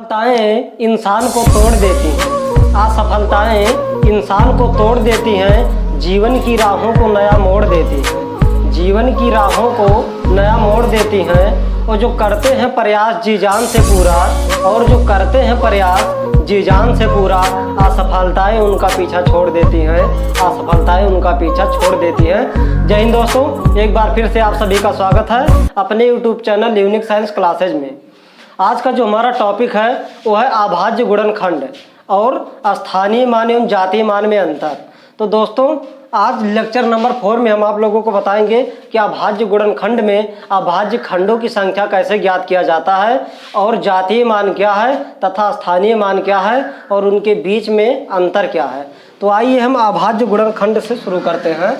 असफलताएं इंसान को तोड़ देती हैं। असफलताएं इंसान को तोड़ देती हैं, जीवन की राहों को नया मोड़ देती हैं। जीवन की राहों को नया मोड़ देती हैं। और जो करते हैं प्रयास जी जान से पूरा, और जो करते हैं प्रयास जी जान से पूरा, असफलताएं उनका पीछा छोड़ देती हैं। असफलताएं उनका पीछा छोड़ देती हैं। जय हिंद दोस्तों, एक बार फिर से आप सभी का स्वागत है अपने YouTube channel unique science classes में। आज का जो हमारा टॉपिक है वो है अभाज्य गुणनखंड और स्थानीय मान एवं जातीय मान में अंतर। तो दोस्तों, आज लेक्चर नंबर 4 में हम आप लोगों को बताएंगे कि अभाज्य गुणनखंड में अभाज्य खंडों की संख्या कैसे ज्ञात किया जाता है, और जातीय मान क्या है तथा स्थानीय मान क्या है, और उनके बीच में अंतर क्या है। तो आइए हम अभाज्य गुणनखंड से शुरू करते हैं।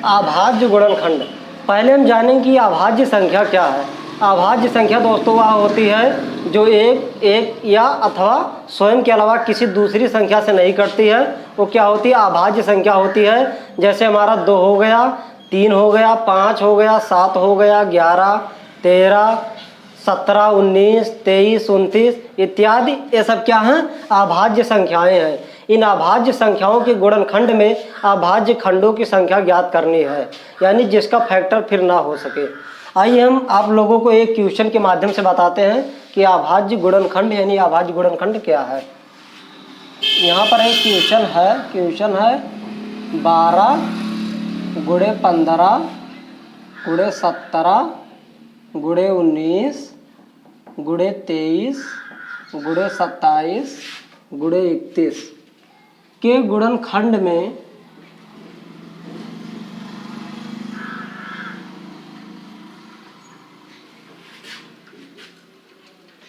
अभाज्य गुणनखंड, पहले हम जानेंगे कि अभाज्य संख्या क्या है। अभाज्य संख्या दोस्तों वह होती है जो एक या अथवा स्वयं के अलावा किसी दूसरी संख्या से नहीं कटती है। वो क्या होती है? अभाज्य संख्या होती है। जैसे हमारा 2 हो गया, 3 हो गया, 5 हो गया, 7 हो गया, 11, 13, 17, 19, 23, 29 इत्यादि, ये सब क्या हैं? अभाज्य संख्याएं हैं। इन अभाज्य संख्याओं के गुणनखंड में अभाज्य खंडों की संख्या ज्ञात करनी है, यानी जिसका फैक्टर फिर ना हो सके। आइए हम आप लोगों को एक क्वेश्चन के माध्यम से बताते हैं कि अभाज्य गुणनखंड यानी अभाज्य गुणनखंड क्या है। यहाँ पर एक क्वेश्चन है 12 गुणे 15 गुणे 17 गुणे 19 गुणे 23 गुणे 27 गुणे 31 के गुणनखंड में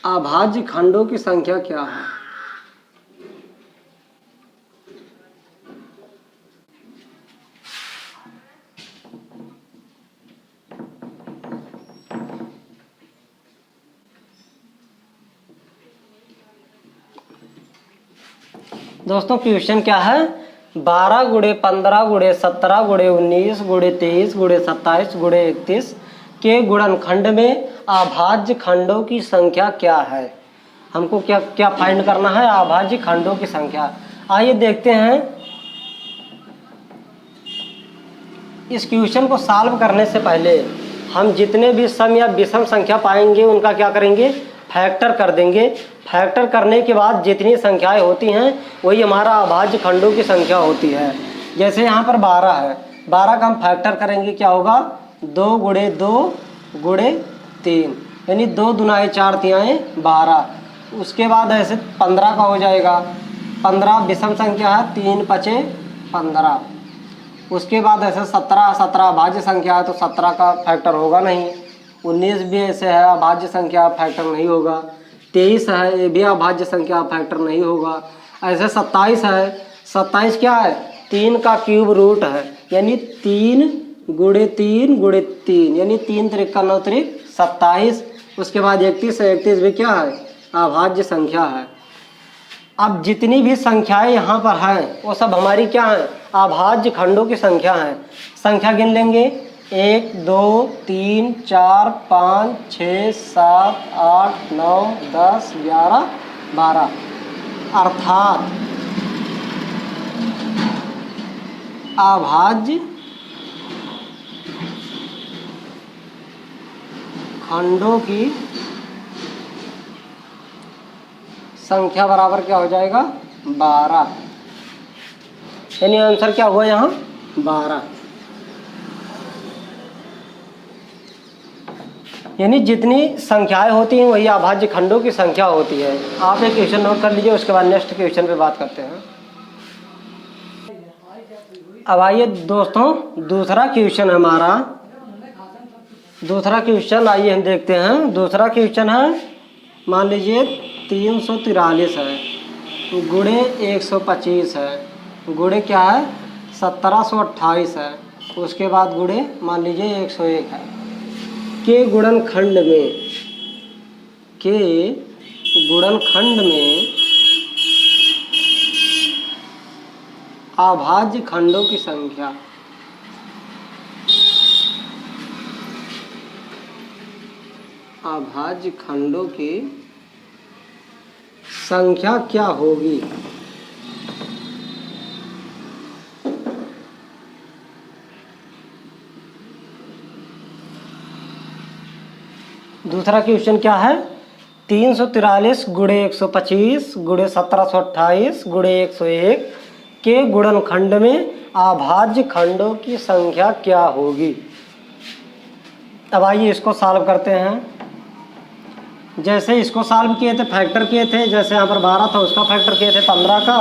अभाज्य खंडों की संख्या क्या है। दोस्तों, क्वेश्चन क्या है? 12 गुणे 15 गुणे 17 गुणे 19 गुणे 23 गुणे 27 गुणे 31 के गुणनखंड में अभाज्य खंडों की संख्या क्या है। हमको क्या क्या फाइंड करना है? अभाज्य खंडों की संख्या। आइए देखते हैं। इस क्वेश्चन को सॉल्व करने से पहले हम जितने भी सम या विषम संख्या पाएंगे उनका क्या करेंगे? फैक्टर कर देंगे। फैक्टर करने के बाद जितनी संख्याएं होती हैं वही हमारा अभाज्य खंडों की संख्या होती है। जैसे यहाँ पर 12 है, 12 का हम फैक्टर करेंगे, क्या होगा? 2 गुणे 2 गुणे 3, यानी 2 दुनाए 4 तियाएँ 12। उसके बाद ऐसे 15 का हो जाएगा। 15 विषम संख्या है, 3 पचे 15। उसके बाद ऐसे 17 अभाज्य संख्या है तो 17 का फैक्टर होगा नहीं। 19 भी ऐसे है, अभाज्य संख्या, फैक्टर नहीं होगा। 23 है, ये भी अभाज्य संख्या, फैक्टर नहीं होगा। ऐसे 27 है, 27 क्या है? 3 का क्यूब रूट है, यानी 3 गुणे 3 गुणे 3, यानी 3 त्रिक 9 त्रिक 27। उसके बाद 31 है, 31 भी क्या है? अभाज्य संख्या है। अब जितनी भी संख्याएं यहाँ पर हैं वो सब हमारी क्या हैं? अभाज्य खंडों की संख्या है। संख्या गिन लेंगे, 1 2 3 4 5 6 7 8 9 10 11 12, अर्थात अभाज्य खंडों की संख्या बराबर क्या हो जाएगा? 12, यानी आंसर क्या हुआ यहाँ? 12। यानी जितनी संख्याएं होती हैं वही अभाज्य खंडों की संख्या होती है। आप एक क्वेश्चन नोट कर लीजिए, उसके बाद नेक्स्ट क्वेश्चन पे बात करते हैं। अब आइए दोस्तों, दूसरा क्वेश्चन हमारा, दूसरा क्वेश्चन आइए हम देखते हैं। दूसरा क्वेश्चन है, मान लीजिए 343 है गुणे 125 है गुणे क्या है? 1728 है। उसके बाद गुणे मान लीजिए 101 है। के गुणनखंड में अभाज्य खंडों की संख्या। अभाज्य खंडों की संख्या क्या होगी? दूसरा क्वेश्चन क्या है? 343 गुणे 125 गुणे 1728 गुणे 101 के गुणनखंड में अभाज्य खंडों की संख्या क्या होगी? अब आइए इसको सॉल्व करते हैं। जैसे इसको सॉल्व किए थे, फैक्टर किए थे, जैसे यहाँ पर 12 था उसका फैक्टर किए थे 15 का,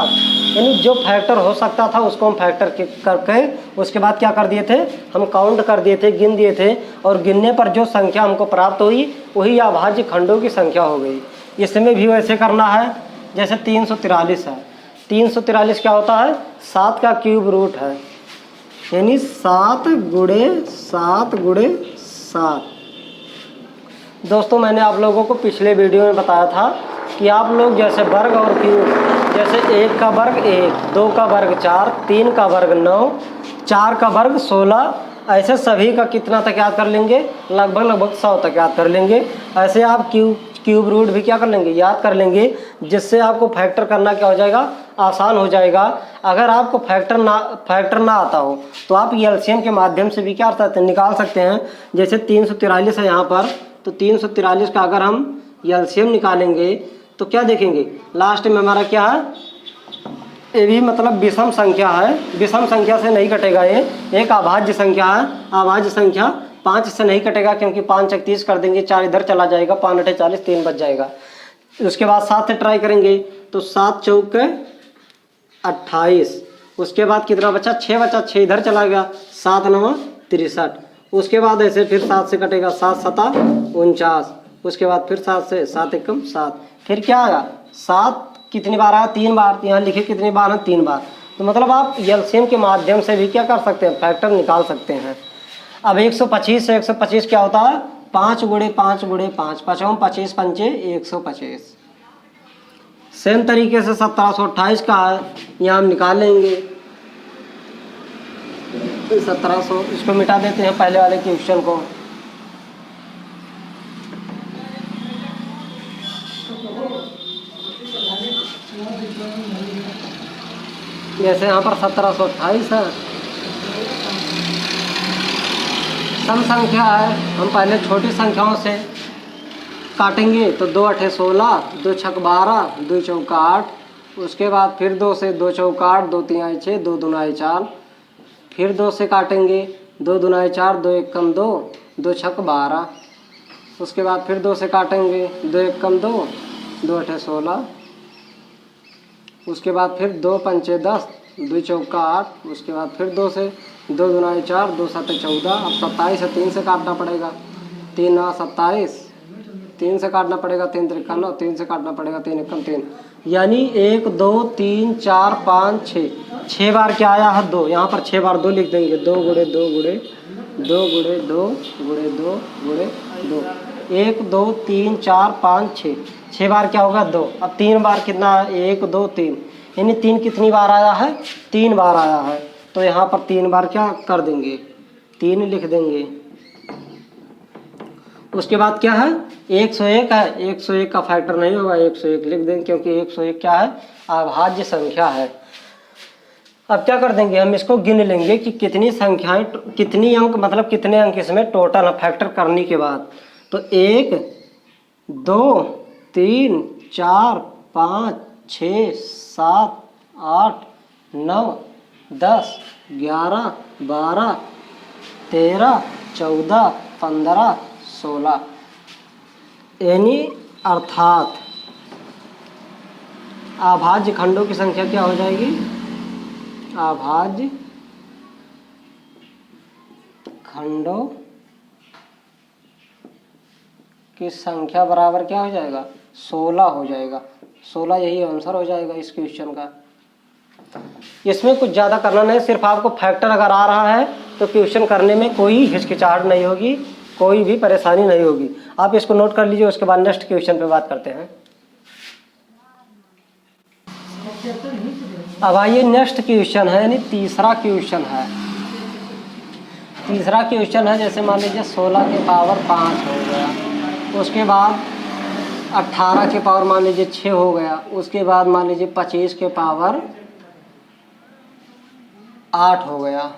यानी जो फैक्टर हो सकता था उसको हम फैक्टर करके उसके बाद क्या कर दिए थे, हम काउंट कर दिए थे, गिन दिए थे, और गिनने पर जो संख्या हमको प्राप्त हुई वही अभाज्य खंडों की संख्या हो गई। इसमें भी वैसे करना है। जैसे 343 है, 343 क्या होता है? 7 का क्यूब रूट है, यानी 7 गुणे 7 गुणे 7। दोस्तों मैंने आप लोगों को पिछले वीडियो में बताया था कि आप लोग जैसे वर्ग और क्यूब, जैसे 1 का वर्ग 1, 2 का वर्ग 4, 3 का वर्ग 9, 4 का वर्ग 16, ऐसे सभी का कितना तक याद कर लेंगे? लगभग 100 तक याद कर लेंगे। ऐसे आप क्यूब रूट भी क्या कर लेंगे? याद कर लेंगे, जिससे आपको फैक्टर करना क्या हो जाएगा? आसान हो जाएगा। अगर आपको फैक्टर ना आता हो तो आप एलसीएम के माध्यम से भी क्या निकाल सकते हैं। जैसे 343 है यहाँ पर, तो 343 का अगर हम एलसीएम निकालेंगे तो क्या देखेंगे? लास्ट में हमारा क्या है? ये भी मतलब विषम संख्या है, विषम संख्या से नहीं कटेगा, ये एक अभाज्य संख्या है। अभाज्य संख्या 5 से नहीं कटेगा, क्योंकि 5 चक 30 कर देंगे, 4 इधर चला जाएगा, 5 8 40, 3 बच जाएगा। उसके बाद 7 से ट्राई करेंगे तो 7 चौक 28, उसके बाद कितना बचा? 6 बचा, 6 इधर चला गया, 7 9 63। उसके बाद ऐसे फिर 7 से कटेगा, 7 7 49, उसके बाद फिर 7 से 7 1 7, फिर क्या आया? 7 कितनी बार आया? 3 बार। यहाँ लिखे कितनी बार है? 3 बार। तो मतलब आप एलसीएम के माध्यम से भी क्या कर सकते हैं? फैक्टर निकाल सकते हैं। अब 125 से 125 क्या होता है? 5 गुणे 5 गुणे 5, 5 25 पंचे 125। सेम तरीके से 1728 का है, यहाँ हम निकाल लेंगे 1700। इसको मिटा देते हैं पहले वाले क्वेश्चन को। जैसे यहाँ पर 1728 है, सम संख्या है, हम पहले छोटी संख्याओं से काटेंगे तो 2 8 16, 2 6 12, 2 चौक 8, उसके बाद फिर 2 से 2 चौक 8, 2 3 6, 2 2 4, फिर 2 से काटेंगे, 2 2 4, 2 1 2, 2 6 12, उसके बाद फिर 2 से काटेंगे, 2 1 2, 2 8 16, उसके बाद फिर 2 5 10, 2 चौक 8, उसके बाद फिर 2 से 2 2 4, 2 7 14। अब 27 है, 3 से काटना पड़ेगा, 3 9 27, 3 से काटना पड़ेगा, 3 3 9, 3 से काटना पड़ेगा, 3 1 3, यानी 1 2 3 4 5 6, 6 बार क्या आया है? 2। यहाँ पर 6 बार 2 लिख देंगे, 2 गुणे 2 गुणे 2 गुणे 2 गुणे 2 गुणे 2, 1 2 3 4 5 6, 6 बार क्या होगा? 2। अब 3 बार कितना है? 1 2 3, यानी 3 कितनी बार आया है? 3 बार आया है। तो यहाँ पर 3 बार क्या कर देंगे? 3 लिख देंगे। उसके बाद क्या है? 101 है, 101 का फैक्टर नहीं होगा, 101 लिख देंगे, क्योंकि 101 क्या है? अभाज्य संख्या है। अब क्या कर देंगे? हम इसको गिन लेंगे कि कितनी संख्याएं, कितनी अंक, मतलब कितने अंक इसमें टोटल है फैक्टर करने के बाद। तो 1 2 3 4 5 6 7 8 9 10 11 12 13 14 15 16, यानी अर्थात अभाज्य खंडों की संख्या क्या हो जाएगी? अभाज्य खंडों की संख्या बराबर क्या हो जाएगा? 16 हो जाएगा। 16 यही आंसर हो जाएगा इस क्वेश्चन का। इसमें कुछ ज़्यादा करना नहीं, सिर्फ आपको फैक्टर अगर आ रहा है तो क्वेश्चन करने में कोई हिचकिचाहट नहीं होगी, कोई भी परेशानी नहीं होगी। आप इसको नोट कर लीजिए, उसके बाद नेक्स्ट क्वेश्चन पे बात करते हैं। अब आइए नेक्स्ट क्वेश्चन है, यानी तीसरा क्वेश्चन है। तीसरा क्वेश्चन है, जैसे मान लीजिए 16 के पावर 5 हो गया, उसके बाद 18 के पावर मान लीजिए 6 हो गया, उसके बाद मान लीजिए 25 के पावर 8 हो गया,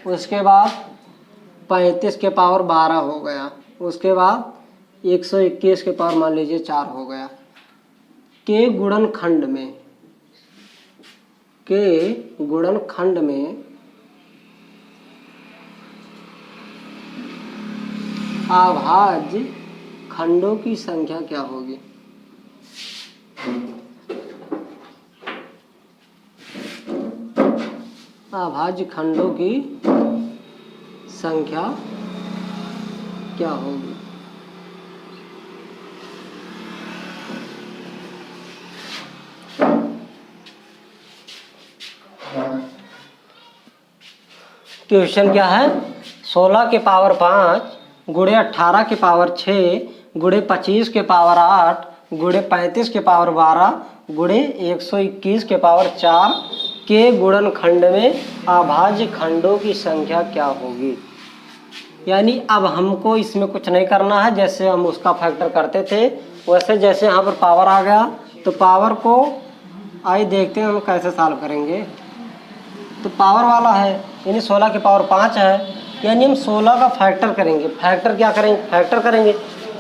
उसके बाद 35 के पावर 12 हो गया, उसके बाद 121 के पावर मान लीजिए 4 हो गया। के गुणनखंड में अभाज्य खंडों की संख्या क्या होगी? अभाज्य खंडों की संख्या क्या होगी? क्वेश्चन क्या है? 16 के पावर 5 गुणे 18 के पावर 6 गुणे 25 के पावर 8 गुणे 35 के पावर 12 गुणे 121 के पावर 4 के गुणनखंड में अभाज्य खंडों की संख्या क्या होगी? यानी अब हमको इसमें कुछ नहीं करना है, जैसे हम उसका फैक्टर करते थे वैसे जैसे यहाँ पर पावर आ गया तो पावर को आइए देखते हैं हम कैसे सॉल्व करेंगे। तो पावर वाला है यानी 16 के पावर 5 है, यानी हम 16 का फैक्टर करेंगे। फैक्टर क्या करेंगे? फैक्टर करेंगे।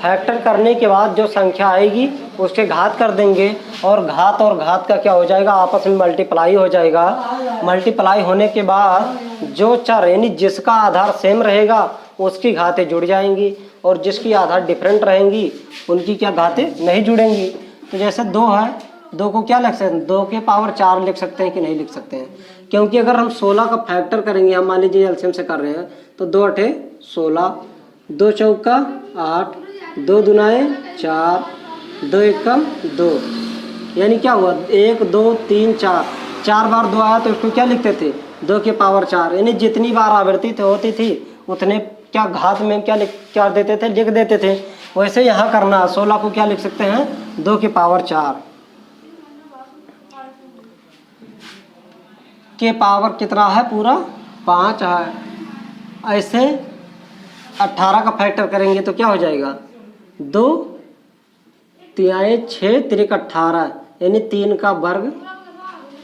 फैक्टर करने के बाद जो संख्या आएगी उसके घात कर देंगे और घात का क्या हो जाएगा? आपस में मल्टीप्लाई हो जाएगा। मल्टीप्लाई होने के बाद जो चर यानी जिसका आधार सेम रहेगा उसकी घातें जुड़ जाएंगी और जिसकी आधार डिफरेंट रहेंगी उनकी क्या घातें नहीं जुड़ेंगी। तो जैसे 2 है, 2 को क्या लिख सकते हैं? 2 के पावर 4 लिख सकते हैं कि नहीं लिख सकते हैं? क्योंकि अगर हम 16 का फैक्टर करेंगे, हम मान लीजिए एलसीएम से कर रहे हैं, तो 2 8 16, 2 चौका 8, 2 दुनाए 4, 2 एकम 2, यानी क्या हुआ? 1 2 3 4, 4 बार 2 आया तो इसको क्या लिखते थे? 2 के पावर 4, यानी जितनी बार आवृत्ति होती थी उतने क्या घात में क्या देते थे? लिख देते थे। वैसे यहाँ करना है, 16 को क्या लिख सकते हैं? 2 के पावर 4 के पावर कितना है? पूरा 5 है। ऐसे 18 का फैक्टर करेंगे तो क्या हो जाएगा? 2 3 6 3 18, यानी 3 का वर्ग,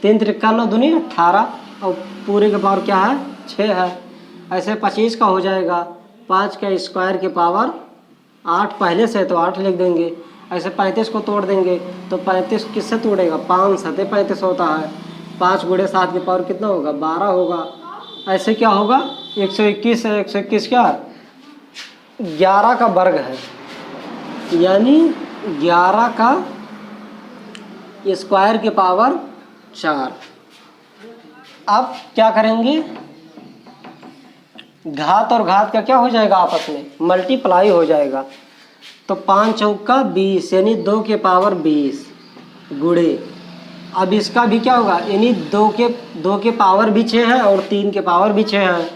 3 त्रिका 9 दूनी 18 और पूरे का पावर क्या है? 6 है। ऐसे 25 का हो जाएगा 5 का स्क्वायर के पावर 8 पहले से, तो 8 लिख देंगे। ऐसे 35 को तोड़ देंगे तो 35 किससे तोड़ेगा? 5 सते 35 होता है। 5 गुणे 7 के पावर कितना होगा? 12 होगा। ऐसे क्या होगा? 121 है, 121 क्या है? 11 का वर्ग है, यानी 11 का स्क्वायर के पावर 4। अब क्या करेंगे? घात और घात का क्या हो जाएगा? आपस में मल्टीप्लाई हो जाएगा। तो 5 चौका 20, यानी 2 के पावर 20 गुणे, अब इसका भी क्या होगा? यानी 2 के पावर भी 6 है और 3 के पावर भी 6 है।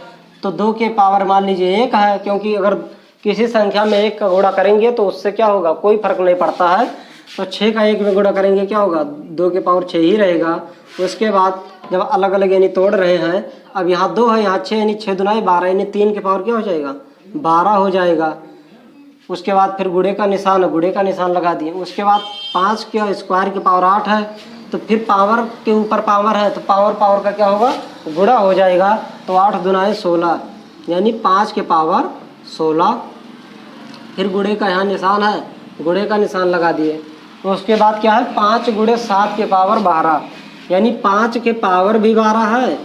तो 2 के पावर मान लीजिए 1 है, क्योंकि अगर किसी संख्या में 1 का गुणा करेंगे तो उससे क्या होगा? कोई फर्क नहीं पड़ता है। तो 6 का 1 में गुणा करेंगे क्या होगा? 2 के पावर 6 ही रहेगा। उसके बाद जब अलग अलग यानी तोड़ रहे हैं, अब यहाँ 2 है, यहाँ 6, यानी 6 दुनाई 12, यानी 3 के पावर क्या हो जाएगा? 12 हो जाएगा। उसके बाद फिर गुणे का निशान है, गुणे का निशान लगा दिए। उसके बाद 5 के स्क्वायर के पावर 8 है, तो फिर पावर के ऊपर पावर है तो पावर का क्या होगा? गुणा हो जाएगा। तो 8 दुनाए 16, यानी 5 के पावर 16। फिर गुणे का यहाँ निशान है, गुणे का निशान लगा दिए। तो उसके बाद क्या है? 5 गुणे 7 के पावर 12, यानी 5 के पावर भी 12 है,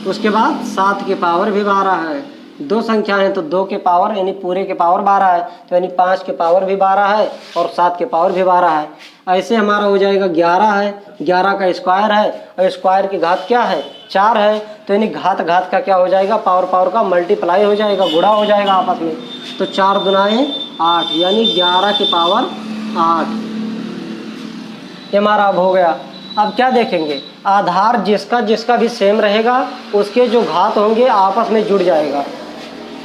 उसके बाद 7 के पावर भी 12 है। 2 संख्या है तो 2 के पावर यानी पूरे के पावर 12 है, तो यानी 5 के पावर भी 12 है और 7 के पावर भी 12 है। ऐसे हमारा हो जाएगा 11 है, 11 का स्क्वायर है और स्क्वायर की घात क्या है? 4 है। तो यानी घात का क्या हो जाएगा? पावर का मल्टीप्लाई हो जाएगा, गुणा हो जाएगा आपस में। तो 4 दुनाए 8, यानी 11 के पावर 8 ये हमारा अब हो गया। अब क्या देखेंगे? आधार जिसका भी सेम रहेगा उसके जो घात होंगे आपस में जुड़ जाएगा।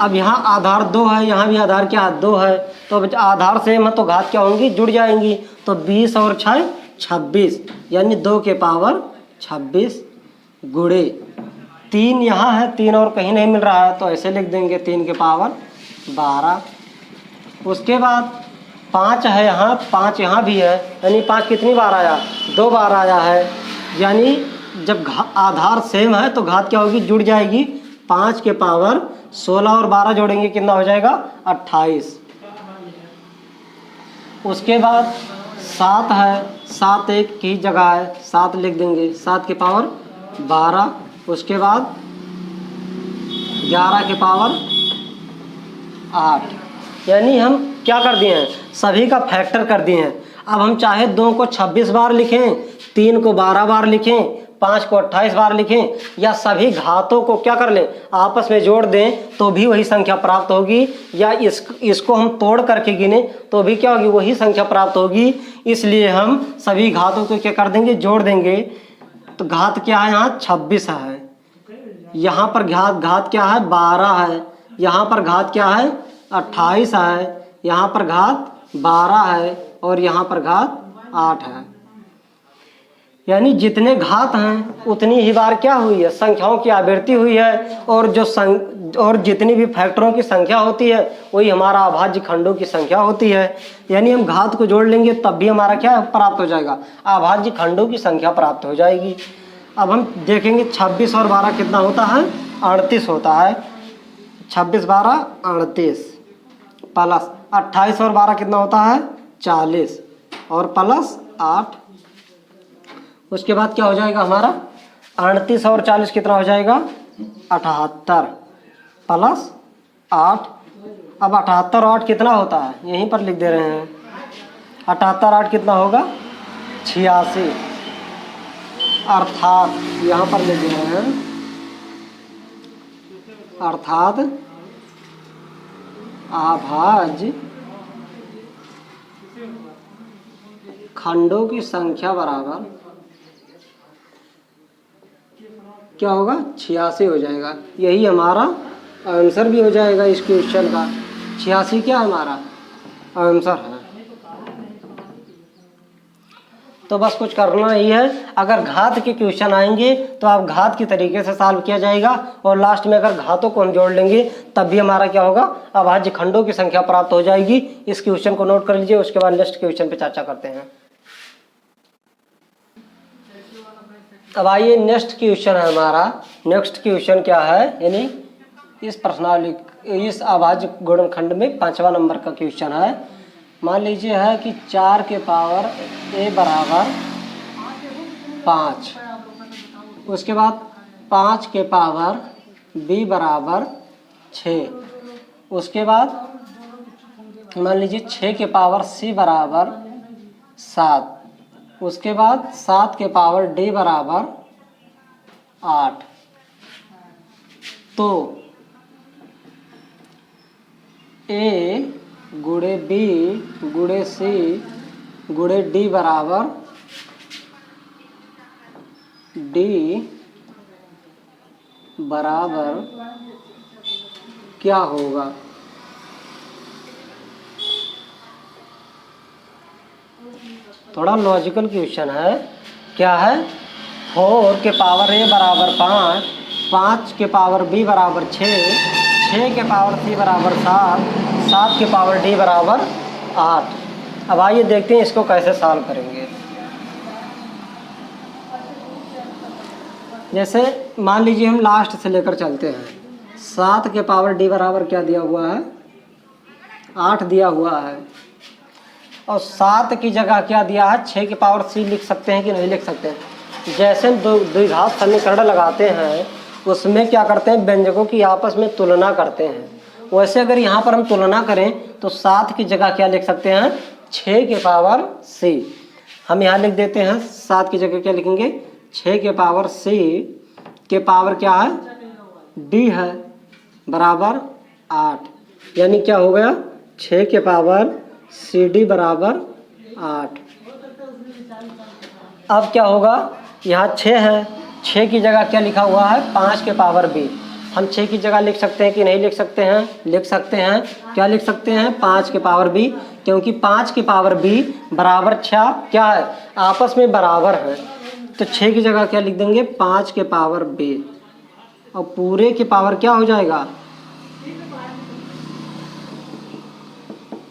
अब यहाँ आधार 2 है, यहाँ भी आधार क्या है? 2 है, तो आधार सेम है तो घात क्या होंगी? जुड़ जाएंगी। तो 20 और 6 26, यानी 2 के पावर 26 गुणे 3 यहाँ है, 3 और कहीं नहीं मिल रहा है तो ऐसे लिख देंगे 3 के पावर 12। उसके बाद 5 है यहाँ, 5 यहाँ भी है, यानी 5 कितनी बार आया, 2 बार आया है। यानी जब आधार सेम है तो घात क्या होगी, जुड़ जाएगी। 5 के पावर 16 और 12 जोड़ेंगे कितना हो जाएगा, 28। उसके बाद 7 है, 7 एक की जगह है, 7 लिख देंगे, 7 के पावर 12। उसके बाद 11 के पावर 8। यानी हम क्या कर दिए हैं, सभी का फैक्टर कर दिए हैं। अब हम चाहे 2 को 26 बार लिखें, 3 को 12 बार लिखें, 5 को 28 बार लिखें, या सभी घातों को क्या कर लें, आपस में जोड़ दें तो भी वही संख्या प्राप्त होगी, या इसको हम तोड़ करके गिने तो भी क्या होगी, वही संख्या प्राप्त होगी। इसलिए हम सभी घातों को क्या कर देंगे, जोड़ देंगे। तो घात क्या है, यहाँ 26 है, यहाँ पर घात क्या है, 12 है, यहाँ पर घात क्या है, 28 है, यहाँ पर घात 12 है, और यहाँ पर घात 8 है। यानी जितने घात हैं उतनी ही बार क्या हुई है, संख्याओं की आवृत्ति हुई है। और जितनी भी फैक्टरों की संख्या होती है वही हमारा अभाज्य खंडों की संख्या होती है। यानी हम घात को जोड़ लेंगे तब भी हमारा क्या प्राप्त हो जाएगा, अभाज्य खंडों की संख्या प्राप्त हो जाएगी। अब हम देखेंगे 26 और 12 कितना होता है, 38 होता है। 26 12 38 प्लस 28 और 12 कितना होता है, 40 और प्लस 8। उसके बाद क्या हो जाएगा हमारा, 38 और 40 कितना हो जाएगा, 78 प्लस 8। अब 78 और 8 कितना होता है, यहीं पर लिख दे रहे हैं। 78 8 कितना होगा, 86। अर्थात यहाँ पर लिख दे रहे हैं, अर्थात अभाज्य खंडों की संख्या बराबर क्या होगा, 86 हो जाएगा। यही हमारा आंसर भी हो जाएगा इस क्वेश्चन का। 86 क्या हमारा आंसर है। तो बस कुछ करना ही है। अगर घात के क्वेश्चन आएंगे तो आप घात की तरीके से सॉल्व किया जाएगा, और लास्ट में अगर घातों को हम जोड़ लेंगे तब भी हमारा क्या होगा, अभाज्य खंडों की संख्या प्राप्त हो जाएगी। इस क्वेश्चन को नोट कर लीजिए, उसके बाद नेक्स्ट क्वेश्चन पे चर्चा करते हैं। अब आइए नेक्स्ट क्वेश्चन है हमारा। नेक्स्ट क्वेश्चन क्या है, यानी इस प्रश्नावली, इस अभाज्य गुणनखंड में 5वां नंबर का क्वेश्चन है। मान लीजिए है कि 4 के पावर a बराबर 5, उसके बाद 5 के पावर b बराबर 6, उसके बाद मान लीजिए 6 के पावर c बराबर 7, उसके बाद 7 के पावर d बराबर 8। तो a गुणे b गुणे c गुणे d बराबर क्या होगा। थोड़ा लॉजिकल क्वेश्चन है। क्या है, 4 के पावर a बराबर 5, 5 के पावर b बराबर 6, 6 के पावर c बराबर 7, 7 के पावर d बराबर 8। अब आइए देखते हैं इसको कैसे सॉल्व करेंगे। जैसे मान लीजिए हम लास्ट से लेकर चलते हैं। 7 के पावर d बराबर क्या दिया हुआ है, 8 दिया हुआ है, और 7 की जगह क्या दिया है, 6 के पावर c लिख सकते हैं कि नहीं लिख सकते हैं। जैसे हम द्विघात समीकरण लगाते हैं उसमें क्या करते हैं, व्यंजकों की आपस में तुलना करते हैं। वैसे अगर यहाँ पर हम तुलना करें तो 7 की जगह क्या लिख सकते हैं, 6 के पावर c। हम यहाँ लिख देते हैं 7 की जगह क्या लिखेंगे, 6 के पावर c के पावर क्या है, d है, बराबर 8। यानी क्या हो गया, 6 के पावर cd बराबर 8। अब क्या होगा, यहाँ 6 है, 6 की जगह क्या लिखा हुआ है, 5 के पावर b। हम 6 की जगह लिख सकते हैं कि नहीं लिख सकते हैं, लिख सकते हैं। क्या लिख सकते हैं, 5 के पावर b, क्योंकि 5 के पावर b बराबर 6 क्या है, आपस में बराबर है। तो 6 की जगह क्या लिख देंगे 5 के पावर बे, और पूरे के पावर क्या हो जाएगा,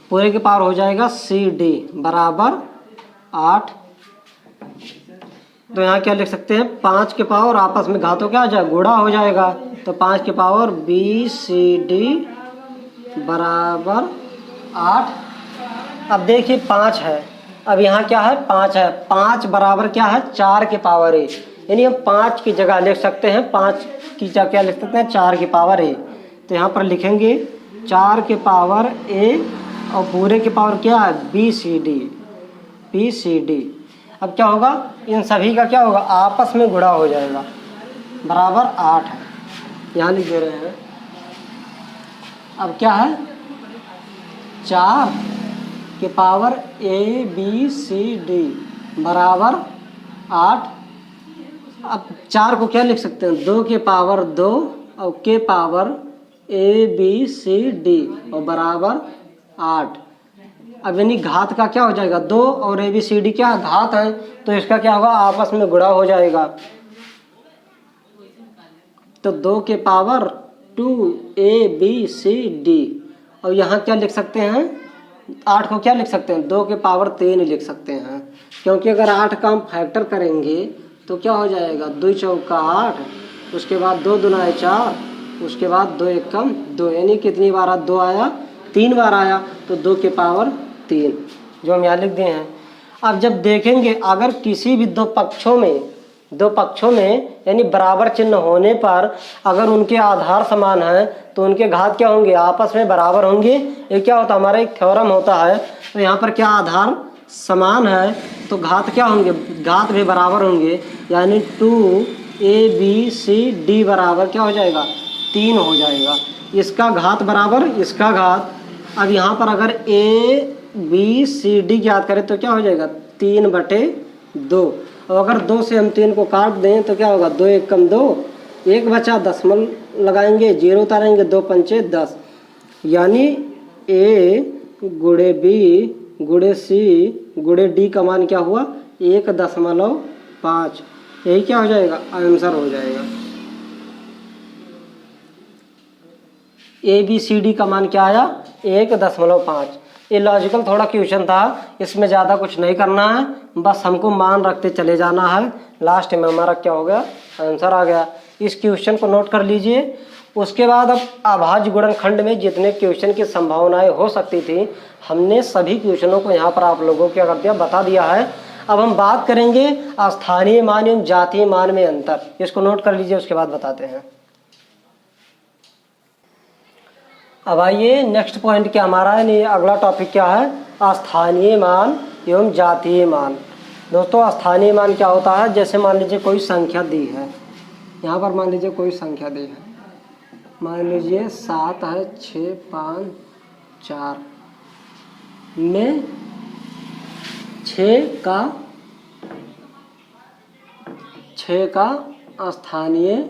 पूरे के पावर हो जाएगा सी डी बराबर 8। तो यहाँ क्या लिख सकते हैं 5 के पावर आपस में घातों क्या हो जाएगा, गुणा हो जाएगा। तो 5 के पावर बी सी डी बराबर 8। अब देखिए 5 है, अब यहाँ क्या है 5 है, 5 बराबर क्या है 4 के पावर ए, यानी हम 5 की जगह लिख सकते हैं 5 की जगह क्या लिख सकते हैं 4 के पावर ए। तो यहाँ पर लिखेंगे 4 के पावर ए और पूरे के पावर क्या है बी सी डी। अब क्या होगा इन सभी का क्या होगा आपस में गुणा हो जाएगा बराबर 8 है, यहाँ लिख दे रहे हैं। अब क्या है 4 के power A B C D बराबर 8। अब 4 को क्या लिख सकते हैं 2 के पावर 2 और के power A B C D और बराबर 8। अब यानी घात का क्या हो जाएगा 2 और ए बी सी डी क्या घात है, तो इसका क्या होगा आपस में गुणा हो जाएगा। तो 2 के power 2 A B C D, और यहाँ क्या लिख सकते हैं 8 को क्या लिख सकते हैं 2 के पावर 3 लिख सकते हैं, क्योंकि अगर 8 का हम फैक्टर करेंगे तो क्या हो जाएगा 2 चौका 8, उसके बाद 2 दुना 4, उसके बाद 2 एकम 2, यानी कितनी बार 2 आया 3 बार आया, तो 2 के पावर 3 जो हम यहाँ लिख दिए हैं। अब जब देखेंगे अगर किसी भी दो पक्षों में यानी बराबर चिन्ह होने पर अगर उनके आधार समान हैं तो उनके घात क्या होंगे आपस में बराबर होंगे। ये क्या होता है हमारा एक थ्योरम होता है, तो यहाँ पर क्या आधार समान है तो घात क्या होंगे घात भी बराबर होंगे, यानी 2 ए बी सी डी बराबर क्या हो जाएगा 3 हो जाएगा। इसका घात बराबर इसका घात। अब यहाँ पर अगर ए बी सी डी ज्ञात करें तो क्या हो जाएगा 3/2, और अगर 2 से हम 3 को काट दें तो क्या होगा 2 एकम 2, 1 बचा दशमल लगाएंगे 0 उतारेंगे 2 पंचे 10, यानी ए गुणे बी गुणे सी गुणे डी का मान क्या हुआ 1.5। यही क्या हो जाएगा आंसर हो जाएगा। ए बी सी डी का मान क्या आया 1.5। ये लॉजिकल थोड़ा क्वेश्चन था, इसमें ज़्यादा कुछ नहीं करना है, बस हमको मान रखते चले जाना है। लास्ट में हमारा क्या हो गया आंसर आ गया। इस क्वेश्चन को नोट कर लीजिए। उसके बाद अब अभाज्य गुणनखंड में जितने क्वेश्चन की संभावनाएं हो सकती थी हमने सभी क्वेश्चनों को यहाँ पर आप लोगों को क्या कर दिया बता दिया है। अब हम बात करेंगे स्थानीय मान एवं जातीय मान में अंतर, इसको नोट कर लीजिए उसके बाद बताते हैं। अब आइए नेक्स्ट पॉइंट क्या हमारा है, नहीं अगला टॉपिक क्या है स्थानीय मान एवं जातीय मान। दोस्तों स्थानीय मान क्या होता है, जैसे मान लीजिए कोई संख्या दी है, यहाँ पर मान लीजिए कोई संख्या दी है, मान लीजिए 7 है 6 5 4 में 6 का स्थानीय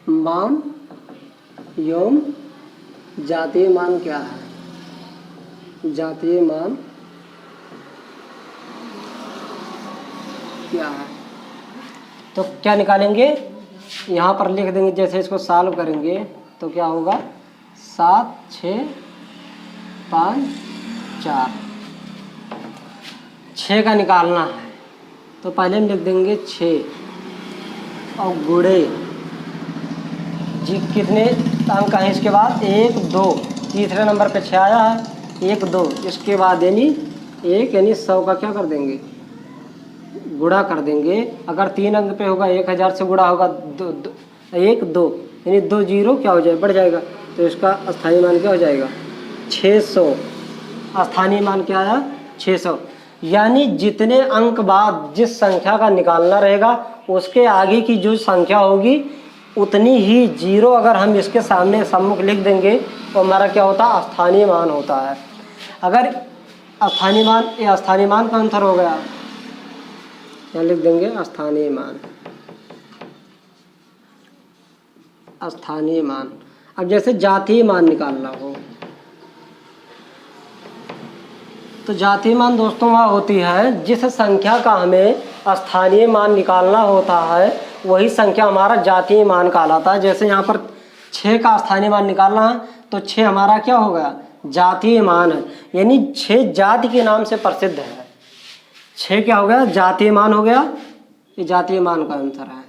मान एवं जातीय मान क्या है, जातीय मान क्या है। तो क्या निकालेंगे यहाँ पर लिख देंगे, जैसे इसको सॉल्व करेंगे तो क्या होगा 7 6 5 4 6 का निकालना है तो पहले हम लिख देंगे 6 और गुणे जी कितने अंक हैं इसके बाद 1 2, तीसरे नंबर पे 6 आया है 1 2, इसके बाद यानी 1 यानी 100 का क्या कर देंगे गुणा कर देंगे। अगर 3 अंक पे होगा 1000 से गुणा होगा 1 2 यानी 2 0 क्या हो जाए बढ़ जाएगा, तो इसका स्थानीय मान क्या हो जाएगा 600। स्थानीय मान क्या आया 600, यानी जितने अंक बाद जिस संख्या का निकालना रहेगा उसके आगे की जो संख्या होगी उतनी ही जीरो अगर हम इसके सामने सम्मुख लिख देंगे तो हमारा क्या होता है स्थानीय मान होता है। अगर स्थानीय मान ये स्थानीय मान का अंतर हो गया, यहाँ लिख देंगे स्थानीय मान स्थानीय मान। अब जैसे जातीय मान निकालना हो तो जातीय मान दोस्तों वह होती है जिस संख्या का हमें स्थानीय मान निकालना होता है वही संख्या हमारा जातीय मान कहलाता है। जैसे यहाँ पर 6 का स्थानीय मान निकालना है तो 6 हमारा क्या हो गया, जातीय मान है, यानी 6 जाति के नाम से प्रसिद्ध है। 6 क्या हो गया, जातीय मान हो गया, ये जातीय मान का आंसर है।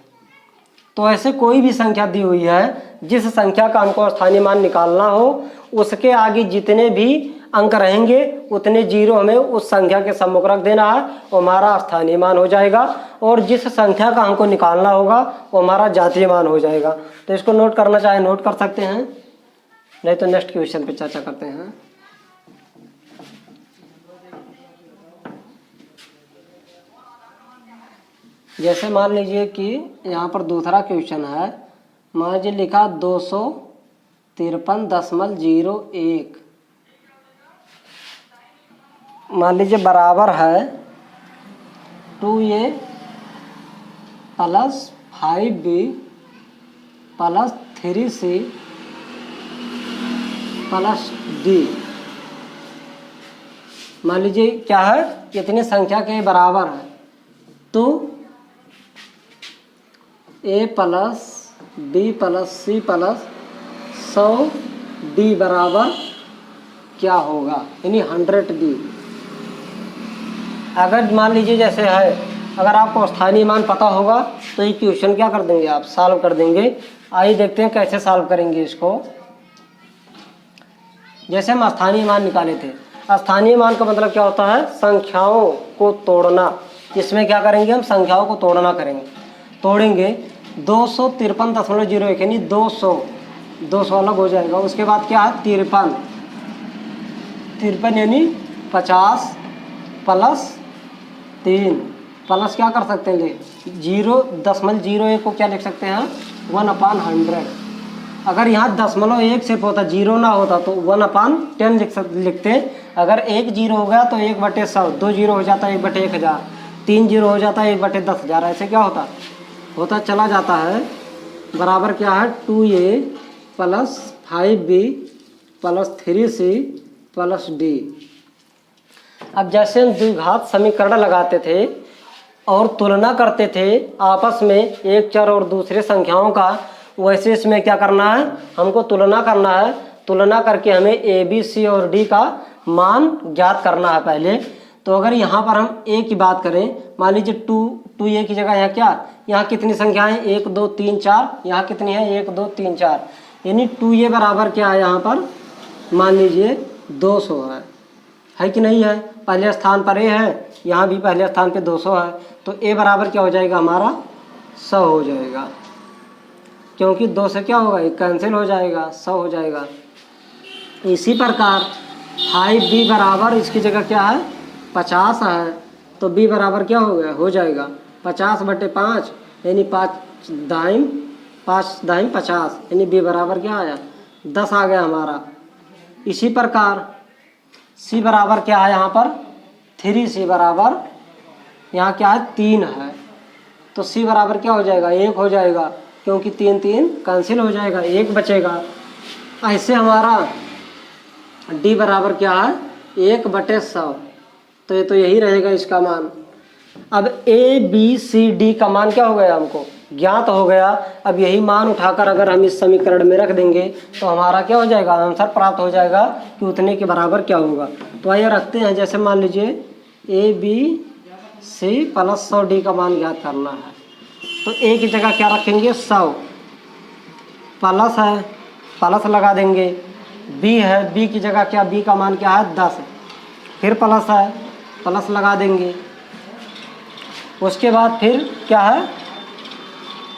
तो ऐसे कोई भी संख्या दी हुई है, जिस संख्या का हमको स्थानीय मान निकालना हो उसके आगे जितने भी अंक रहेंगे उतने जीरो हमें उस संख्या के सम्मुख रख देना है, वो हमारा स्थानीय मान हो जाएगा। और जिस संख्या का हमको निकालना होगा वो हमारा जातीय मान हो जाएगा। तो इसको नोट करना चाहे नोट कर सकते हैं, नहीं तो नेक्स्ट क्वेश्चन पे चर्चा करते हैं। जैसे मान लीजिए कि यहाँ पर दूसरा क्वेश्चन है, मान लीजिए लिखा 253.01, मान लीजिए बराबर है 2a plus 5b plus 3c plus d। मान लीजिए क्या है, कितनी संख्या के बराबर है, तो a plus b plus c plus 100d बराबर क्या होगा, यानी 100d। अगर मान लीजिए जैसे है, अगर आपको स्थानीय मान पता होगा तो ये क्वेश्चन क्या कर देंगे आप, सॉल्व कर देंगे। आइए देखते हैं कैसे सॉल्व करेंगे इसको। जैसे हम स्थानीय मान निकाले थे, स्थानीय मान का मतलब क्या होता है, संख्याओं को तोड़ना। इसमें क्या करेंगे हम, संख्याओं को तोड़ना करेंगे, तोड़ेंगे। 253.01 यानी 200 अलग हो जाएगा। उसके बाद क्या है, 53 यानी 50 प्लस 3 प्लस क्या कर सकते हैं, 0.01 को क्या लिख सकते हैं, 1/100। अगर यहाँ 0.1 सिर्फ होता, 0 ना होता तो 1/10 लिखते। अगर 1 0 हो गया तो 1/100, 2 0 हो जाता 1/1000, 3 0 हो जाता 1/10,000। ऐसे क्या होता चला जाता है। बराबर क्या है, 2a plus 5b plus 3c plus d। अब जैसे हम द्विघात समीकरण लगाते थे और तुलना करते थे आपस में एक चर और दूसरे संख्याओं का, वैसे इसमें क्या करना है, हमको तुलना करना है। तुलना करके हमें a, b, c और d का मान ज्ञात करना है पहले। तो अगर यहाँ पर हम a की बात करें, मान लीजिए 2a की जगह यहाँ क्या, यहाँ कितनी संख्या है, 1 2 3 4, यहाँ कितनी है, 1 2 3 4, यानी 2a बराबर क्या है, यहाँ पर मान लीजिए 200 है कि नहीं है। पहले स्थान पर a है, यहाँ भी पहले स्थान पे 200 है, तो a बराबर क्या हो जाएगा, हमारा 100 हो जाएगा, क्योंकि 2 से क्या होगा, एक कैंसिल हो जाएगा, 100 हो जाएगा। इसी प्रकार 5b बराबर इसकी जगह क्या है, 50 है, तो b बराबर क्या हो गया, हो जाएगा 50/5 यानी 5 दाहिम 50, यानी b बराबर क्या आया, 10 आ गया हमारा। इसी प्रकार c बराबर क्या है, यहाँ पर 3c बराबर यहाँ क्या है, 3 है, तो c बराबर क्या हो जाएगा, 1 हो जाएगा, क्योंकि 3 3 कैंसिल हो जाएगा, 1 बचेगा। ऐसे हमारा d बराबर क्या है, 1/100, तो ये तो यही रहेगा इसका मान। अब a b c d का मान क्या हो गया, हमको ज्ञात हो गया। अब यही मान उठाकर अगर हम इस समीकरण में रख देंगे तो हमारा क्या हो जाएगा, आंसर प्राप्त हो जाएगा कि उतने के बराबर क्या होगा। तो आइए रखते हैं। जैसे मान लीजिए a b c plus 100d का मान ज्ञात करना है, तो a की जगह क्या रखेंगे, 100, प्लस है, प्लस लगा देंगे। b है, b की जगह क्या, b का मान क्या है, 10, फिर प्लस है, प्लस लगा देंगे। उसके बाद फिर क्या है,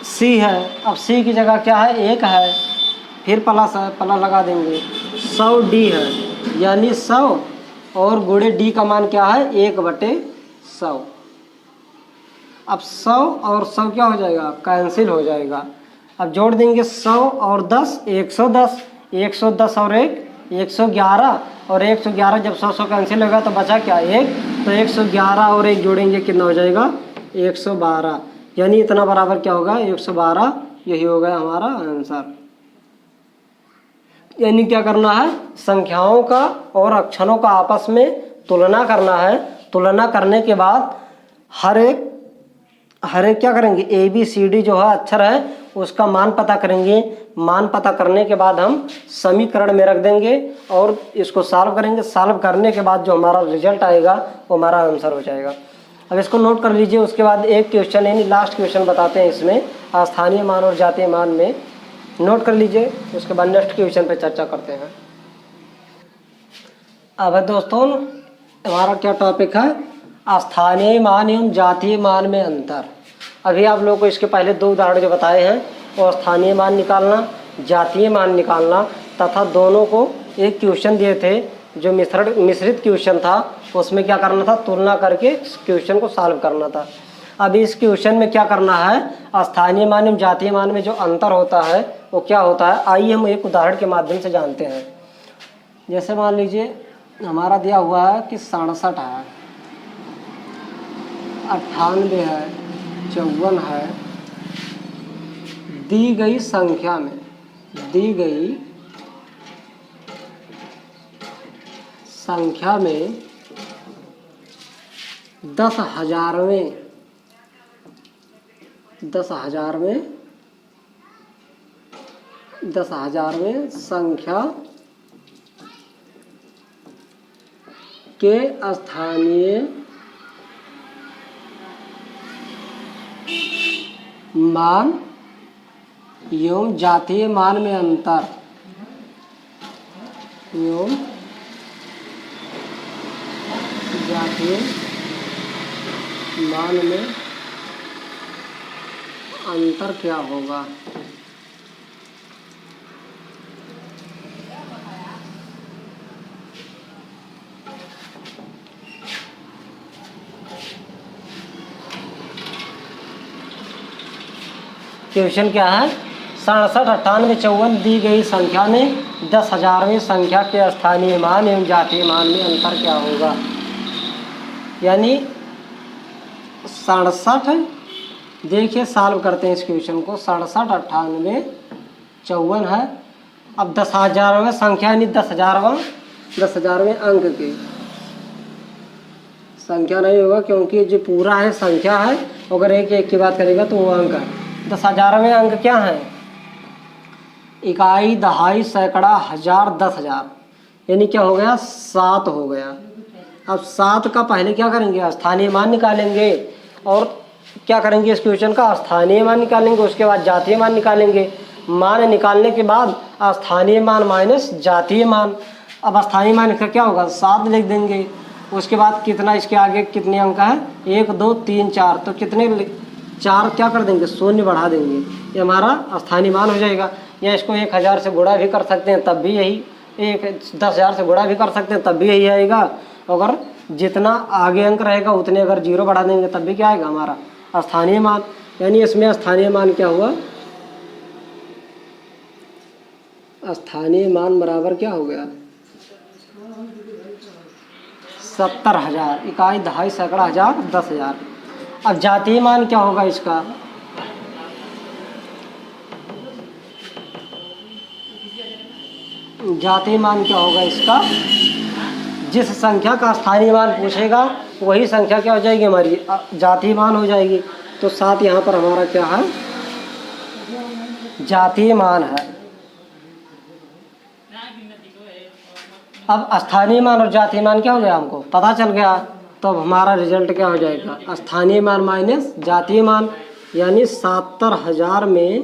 c है, अब c की जगह क्या है, 1 है, फिर प्लस है, प्लस लगा देंगे। 100d है, यानी 100 और गुणे d का मान क्या है, 1/100। अब 100 और 100 क्या हो जाएगा, कैंसिल हो जाएगा। अब जोड़ देंगे 100 और 10, 110, 110 और 1, 111, और 111 जब 100 कैंसिल होगा तो बचा क्या, 1, तो 111 और 1 जोड़ेंगे कितना हो जाएगा, 112, यानी इतना बराबर क्या होगा, 112। यही हो गया हमारा आंसर। यानी क्या करना है, संख्याओं का और अक्षरों का आपस में तुलना करना है। तुलना करने के बाद हर एक हर एक क्या करेंगे, ABCD जो है अक्षर है उसका मान पता करेंगे। मान पता करने के बाद हम समीकरण में रख देंगे और इसको सॉल्व करेंगे। सॉल्व करने के बाद जो हमारा रिजल्ट आएगा वो हमारा आंसर हो जाएगा। अब इसको नोट कर लीजिए। उसके बाद एक क्वेश्चन यानी लास्ट क्वेश्चन बताते हैं इसमें, स्थानीय मान और जातीय मान में। नोट कर लीजिए, उसके बाद नेक्स्ट क्वेश्चन पे चर्चा करते हैं। अब दोस्तों हमारा क्या टॉपिक है, स्थानीय मान एवं जातीय मान में अंतर। अभी आप लोगों को इसके पहले 2 उदाहरण जो बताए हैं वो स्थानीय मान निकालना, जातीय मान निकालना, तथा दोनों को एक क्वेश्चन दिए थे जो मिश्रित क्वेश्चन था। उसमें क्या करना था, तुलना करके इस क्वेश्चन को सॉल्व करना था। अब इस क्वेश्चन में क्या करना है, स्थानीय मान एवं जातीय मान में जो अंतर होता है वो क्या होता है, आइए हम एक उदाहरण के माध्यम से जानते हैं। जैसे मान लीजिए हमारा दिया हुआ है कि 67 है, 98 है, 54 है। दी गई संख्या में 10,000वें संख्या के स्थानीय मान एवं जातीय मान में अंतर क्या होगा। क्वेश्चन क्या है, 67, 98, 54 दी गई संख्या में 10,000वें संख्या के स्थानीय मान एवं जातीय मान में अंतर क्या होगा। यानी 67, देखिए सॉल्व करते हैं इस क्वेश्चन को। 67, 98, 54 है। अब 10,000वें संख्या यानी 10,000वें अंक की संख्या नहीं होगा, क्योंकि जो पूरा है संख्या है, अगर एक एक की बात करेगा तो वो अंक है। 10,000वें अंक क्या है, इकाई, दहाई, सैकड़ा, हजार, 10,000, यानी क्या हो गया, 7 हो गया। अब 7 का पहले क्या करेंगे, स्थानीय मान निकालेंगे। और क्या करेंगे, इस क्वेश्चन का स्थानीय मान निकालेंगे, उसके बाद जातीय मान निकालेंगे। मान निकालने के बाद स्थानीय मान माइनस जातीय मान। अब स्थानीय मान का क्या होगा, 7 लिख देंगे। उसके बाद कितना, इसके आगे कितने अंक है, 1, 2, 3, 4, तो कितने 4 क्या कर देंगे, शून्य बढ़ा देंगे, ये हमारा स्थानीय मान हो जाएगा। या इसको 1000 से गुणा भी कर सकते हैं, तब भी यही 10,000 से गुणा भी कर सकते हैं, तब भी यही आएगा। अगर जितना आगे अंक रहेगा उतने अगर 0 बढ़ा देंगे तब भी क्या आएगा, हमारा स्थानीय मान। यानी इसमें स्थानीय मान क्या हुआ, स्थानीय मान बराबर क्या हो गया, 70,000, इकाई, दहाई, सैकड़ा, हजार, 10,000। अब जातीय मान क्या होगा इसका, जातीय मान क्या होगा इसका, जिस संख्या का स्थानीय मान पूछेगा वही संख्या क्या हो जाएगी, हमारी जातीय मान हो जाएगी। तो 7 यहाँ पर हमारा क्या है, जातीय मान है। अब स्थानीय मान और जातीय मान क्या हो गया, हमको पता चल गया। तो अब हमारा रिजल्ट क्या हो जाएगा, स्थानीय मान माइनस जातीय मान, यानी 70,000 में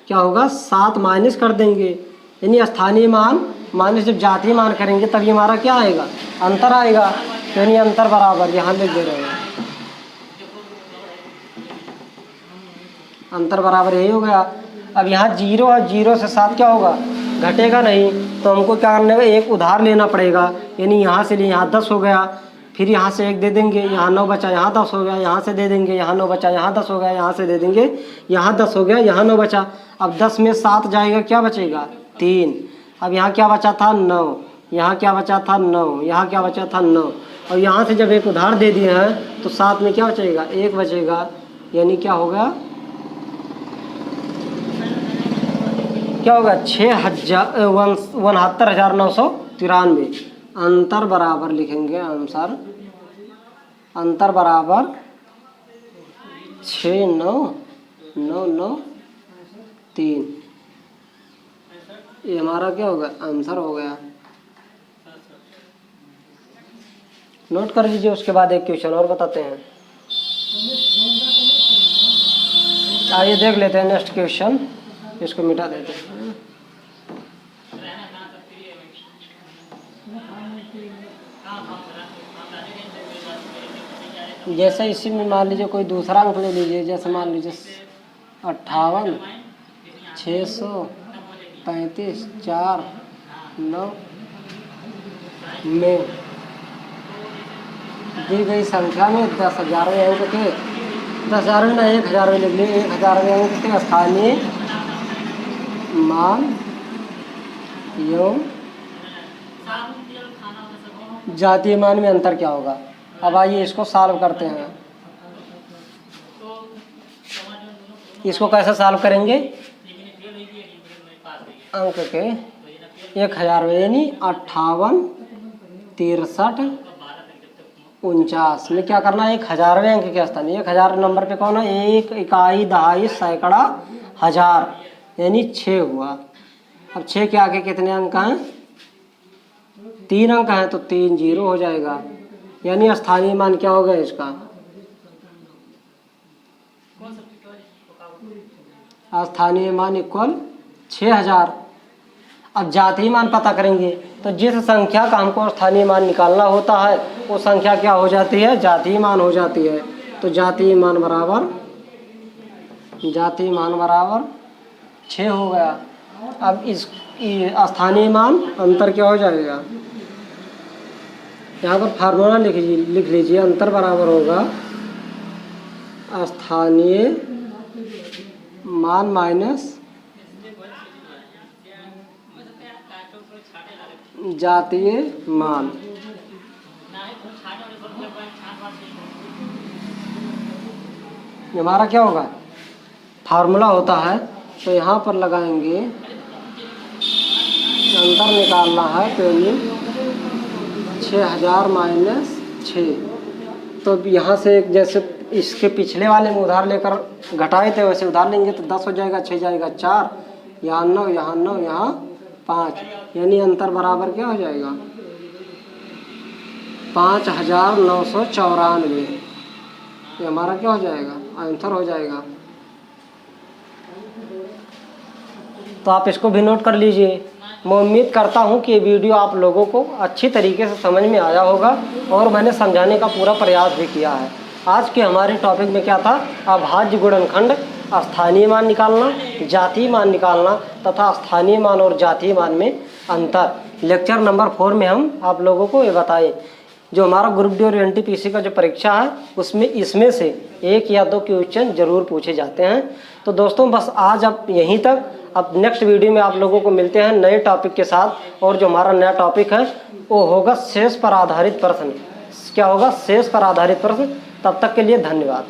क्या होगा, 7 माइनस कर देंगे, यानी स्थानीय मान माइनस जब जातीय मान करेंगे तब ये हमारा क्या आएगा, अंतर आएगा। यानी अंतर बराबर, यहाँ लिख दे रहे हैं, अंतर बराबर यही हो गया। अब यहाँ 0 है, 0 से 7 क्या होगा, घटेगा नहीं, तो हमको क्या करने का, एक उधार लेना पड़ेगा। यानी यहाँ से लिए यहाँ 10 हो गया, फिर यहाँ से 1 दे देंगे, यहाँ 9 बचा, यहाँ 10 हो गया, यहाँ से दे देंगे, यहाँ 9 बचा, यहाँ 10 हो गया, यहाँ से दे देंगे, यहाँ 10 हो गया, यहाँ 9 बचा। अब 10 में 7 जाएगा, क्या बचेगा, 3। अब यहाँ क्या बचा था, 9, यहाँ क्या बचा था, 9, यहाँ क्या बचा था, 9। और यहाँ से जब एक उधार दे दिए हैं तो 7 में क्या बचेगा, 1 बचेगा। यानी क्या होगा, क्या होगा, 69,993। अंतर बराबर लिखेंगे, अंतर बराबर 69993। ये हमारा क्या होगा, आंसर हो गया। नोट कर लीजिए। उसके बाद एक क्वेश्चन और बताते हैं। आइए देख लेते हैं नेक्स्ट क्वेश्चन। इसको मिटा देते हैं। जैसे इसी में मान लीजिए कोई दूसरा अंक ले लीजिए। जैसे मान लीजिए 58,635,4,9 में दी गई संख्या में 10,000वें अंक के 10,000वें ना 1,000वें लिख लिए 1,000वें अंक के स्थानीय मान एवं जातीय मान में अंतर क्या होगा। अब आइए इसको सॉल्व करते हैं। इसको कैसे सॉल्व करेंगे। अंक के 1,000वें यानी 58, 63, 49 में क्या करना है। 1,000वें अंक के स्थान 1,000 नंबर पे कौन है। 1, इकाई, दहाई, सैकड़ा, हजार यानी 6 हुआ। अब 6 के आगे कितने अंक हैं। 3 अंक हैं तो 3 0 हो जाएगा। यानी स्थानीय मान क्या होगा इसका। स्थानीय मान इक्वल 6,000। अब जातीय मान पता करेंगे तो जिस संख्या का हमको स्थानीय मान निकालना होता है वो संख्या क्या हो जाती है, जातीय मान हो जाती है। तो जातीय मान बराबर 6 हो गया। अब इस स्थानीय मान अंतर क्या हो जाएगा। यहाँ पर फार्मूला लिख लीजिए। अंतर बराबर होगा स्थानीय मान माइनस जातीय मान। हमारा क्या होगा, फार्मूला होता है। तो यहाँ पर लगाएंगे अंतर निकालना है तो 6,000 माइनस 6। तो यहाँ से जैसे इसके पिछले वाले में उधार लेकर घटाए थे वैसे उधार लेंगे तो 10 हो जाएगा, 6 जाएगा 4, यहाँ 9, यहाँ 9, यहाँ 5 यानी अंतर बराबर क्या हो जाएगा 5,994। ये हमारा क्या हो जाएगा, आंसर हो जाएगा। तो आप इसको भी नोट कर लीजिए। मैं उम्मीद करता हूं कि ये वीडियो आप लोगों को अच्छी तरीके से समझ में आया होगा और मैंने समझाने का पूरा प्रयास भी किया है। आज के हमारे टॉपिक में क्या था, अभाज्य गुणनखंड, स्थानीय मान निकालना, जातीय मान निकालना तथा स्थानीय मान और जातीय मान में अंतर। लेक्चर नंबर 4 में हम आप लोगों को ये बताए। जो हमारा ग्रुप डी और एनटीपीसी का जो परीक्षा है उसमें इसमें से 1 या 2 क्वेश्चन जरूर पूछे जाते हैं। तो दोस्तों बस आज अब यहीं तक। अब नेक्स्ट वीडियो में आप लोगों को मिलते हैं नए टॉपिक के साथ। और जो हमारा नया टॉपिक है वो होगा शेष पर आधारित प्रश्न। क्या होगा, शेष पर आधारित प्रश्न। तब तक के लिए धन्यवाद।